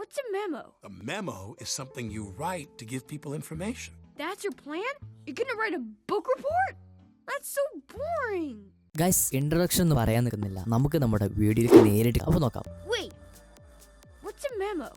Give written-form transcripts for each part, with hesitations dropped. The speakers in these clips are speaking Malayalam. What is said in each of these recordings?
What's a memo? A memo is something you write to give people information. That's your plan? You're gonna write a book report? That's so boring. Guys, introduction എന്ന് പറയാൻ നിൽക്കുന്നില്ല, നമുക്ക് നമ്മുടെ വീഡിയോയിലേക്ക് നേരിട്ട് അപ്പോൾ നോക്കാം. Wait, what's a memo?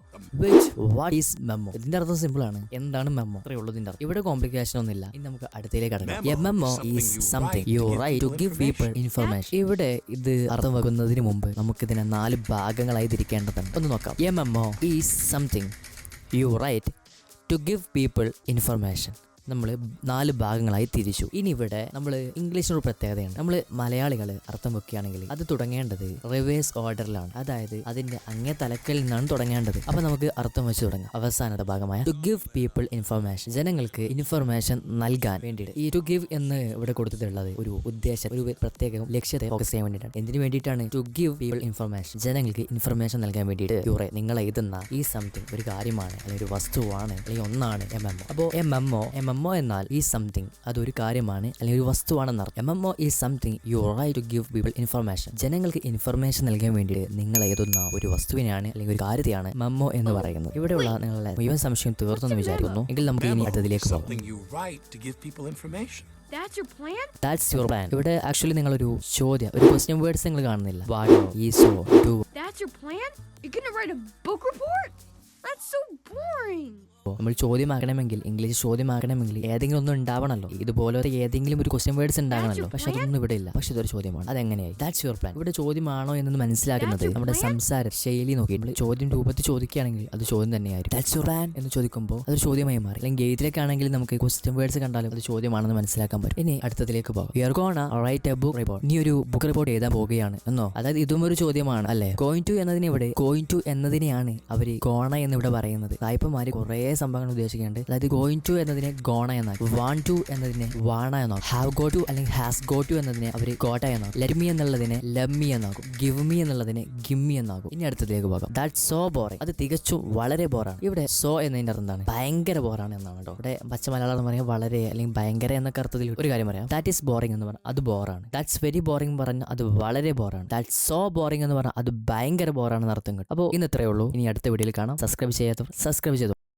What is memo? ഇതിന്റെ അർത്ഥം സിമ്പിൾ ആണ്. എന്താണ് മെമ്മോ? അത്രേ ഉള്ളൂ ഇതിന്റെ അർത്ഥം. ഇവിടെ കോംപ്ലിക്കേഷൻ ഒന്നുമില്ല. ഇനി നമുക്ക് അടുത്തേക്ക് കടക്കാം. A memo is something you write to give people information. ഇവിടെ ഇത് അർത്ഥം വെക്കുന്നതിന് മുമ്പ് നമുക്ക് ഇതിനെ 4 ഭാഗങ്ങളായി തിരിക്കേണ്ടതുണ്ട്. ഒന്ന് നോക്കാം. A memo is something you write to give people information. നമ്മൾ 4 ഭാഗങ്ങളായി തിരിച്ചു. ഇനി ഇവിടെ നമ്മൾ ഇംഗ്ലീഷിനൊരു പ്രത്യേകതയാണ്. നമ്മൾ മലയാളികൾ അർത്ഥം വെക്കുകയാണെങ്കിൽ അത് തുടങ്ങേണ്ടത് റിവേഴ്സ് ഓർഡറിലാണ്. അതായത് അതിന്റെ അങ്ങേ തലക്കൽ നിന്നാണ് തുടങ്ങേണ്ടത്. അപ്പൊ നമുക്ക് അർത്ഥം വെച്ച് തുടങ്ങാം. അവസാനത്തെ ഭാഗമായ ടു ഗിവ് പീപ്പിൾ ഇൻഫർമേഷൻ, ജനങ്ങൾക്ക് ഇൻഫർമേഷൻ നൽകാൻ വേണ്ടിയിട്ട്. ഈ ടു ഗിവ് എന്ന് ഇവിടെ കൊടുത്തിട്ടുള്ളത് ഒരു ഉദ്ദേശം, ഒരു പ്രത്യേക ലക്ഷ്യത്തെ ഫോക്കസ് ചെയ്യാൻ വേണ്ടിയിട്ടാണ്. എന്തിനു വേണ്ടിയിട്ടാണ്? ടു ഗിവ് പീപ്പിൾ ഇൻഫർമേഷൻ, ജനങ്ങൾക്ക് ഇൻഫർമേഷൻ നൽകാൻ വേണ്ടിയിട്ട് യുറേ നിങ്ങൾ എഴുതുന്ന ഈ സംതിങ് ഒരു കാര്യമാണ്, അല്ലെങ്കിൽ ഒരു വസ്തുവാണ്, അല്ലെങ്കിൽ ഒന്നാണ് എ മെമ്മോ. അപ്പോൾ എ മെമ്മോ എന്നാൽ ഈ സംതിങ് അതൊരു കാര്യമാണ്, അല്ലെങ്കിൽ ഒരു വസ്തുവാണെന്നർത്ഥം. A memo is something you write to give people information. ജനങ്ങൾക്ക് ഇൻഫർമേഷൻ നൽകാൻ വേണ്ടി നിങ്ങൾ എഴുതുന്ന ഒരു വസ്തുവിനെയാണ്, അല്ലെങ്കിൽ ഒരു കാര്യത്തെയാണ് മെമ്മോ എന്ന് പറയുന്നത്. ഇവിടെയുള്ള നിങ്ങളുടെ മുഴുവൻ സംശയം തീർന്നെന്ന് വിചാരിക്കുന്നു. എങ്കിൽ നമുക്ക് ഇനി അടുത്തതിലേക്ക് പോകാം. That's your plan. ഇവിടെ ആക്ച്വലി നിങ്ങളൊരു ചോദ്യം, ഒരു ക്വസ്റ്റ്യൻ വേർഡ്സ് നിങ്ങൾ കാണുന്നില്ല. വാട്ടോ, ഈസോ, do. That's your plan? You're gonna write a book report? That's so boring. നമ്മൾ ചോദ്യമാക്കണമെങ്കിൽ, ഇംഗ്ലീഷ് ചോദ്യമാക്കണമെങ്കിൽ ഏതെങ്കിലും ഒന്നും ഉണ്ടാവണമല്ലോ. ഇതുപോലെ ഏതെങ്കിലും ഒരു ക്വസ്റ്റ്യൻ വേർഡ്സ് ഉണ്ടാകണമല്ലോ. പക്ഷെ അതൊന്നും ഇവിടെ ഇല്ല. പക്ഷെ ഇതൊരു ചോദ്യമാണ്. അതെങ്ങനെയായി? That's your plan. ഇവിടെ ചോദ്യമാണോ എന്ന് മനസ്സിലാക്കുന്നത് നമ്മുടെ സംസാര ശൈലി നോക്കി. നമ്മൾ ചോദ്യം രൂപത്തിൽ ചോദിക്കുകയാണെങ്കിൽ അത് ചോദ്യം തന്നെയായിരിക്കും. ദാറ്റ്സ് യുവർ പ്ലാൻ എന്ന് ചോദിക്കുമ്പോൾ അതൊരു ചോദ്യമായി മാറി. അല്ലെങ്കിൽ ഗേറ്റിലേക്കാണെങ്കിൽ നമുക്ക് ക്വസ്റ്റ്യൻ വേർഡ്സ് കണ്ടാലും അത് ചോദ്യമാണെന്ന് മനസ്സിലാക്കാൻ പറ്റും. ഇനി അടുത്തതിലേക്ക് പോകാം. You are gonna write a book report. നീ ഒരു ബുക്ക് റിപ്പോർട്ട് എഴുതാൻ പോവുകയാണ് എന്നോ? അതായത് ഇതും ഒരു ചോദ്യമാണ് അല്ലേ? ഗോയിങ് ടു എന്നതിനെ ഇവിടെ ഗോയിങ് ടു എന്നതിനെയാണ് അവർ ഗോണ എന്ന് ഇവിടെ പറയുന്നത്. സായിപ്പന്മാര് കുറേ സംഭവങ്ങൾ ഉദ്ദേശിക്കുന്നുണ്ട്. അതായത് ഗോയിങ് ടു എന്നതിനെ ഗോണ എന്നാക്കും, വാണ്ട് ടു എന്നതിനെ വാണ എന്നാക്കും, ഹാവ് ഗോ ടു അല്ലെങ്കിൽ ഹാസ് ഗോ ടു എന്നതിനെ അവർ ഗോട്ട എന്നാക്കും, ലെറ്റ് മീ എന്നുള്ളതിനെ ലമ്മി എന്നാക്കും, ഗിവ് മീ എന്നുള്ളതിനെ ഗിമ്മി എന്നാക്കും. ഇനി അടുത്തതിലേക്ക് പോകാം. That so boring. അത് തികച്ചും വളരെ ബോറാണ്. ഇവിടെ സോ എന്നതിന്റെ അർത്ഥം എന്താണ്? ഭയങ്കര ബോറാണ് എന്നാണ് കേട്ടോ. ഇവിടെ പച്ച മലയാളം പറയാം വളരെ, അല്ലെങ്കിൽ ഭയങ്കര എന്നൊക്കെ അർത്ഥത്തിൽ ഒരു കാര്യം പറയാം. ദാറ്റ് ഈസ് ബോറിംഗ് എന്ന് പറഞ്ഞാൽ അത് ബോറാണ്. ദാറ്റ്സ് വെരി ബോറിംഗ് പറഞ്ഞാൽ അത് വളരെ ബോറാണ്. ദാറ്റ് സോ ബോറിംഗ് എന്ന് പറഞ്ഞാൽ അത് ഭയങ്കര ബോറാണെന്ന് അർത്ഥം കിട്ടും. അപ്പോൾ ഇന്ന് ഇത്രയേ ഉള്ളൂ. ഇനി അടുത്ത വീഡിയോയിൽ കാണാം. സബ്സ്ക്രൈബ് ചെയ്യാത്തവർ സബ്സ്ക്രൈബ് ചെയ്തു.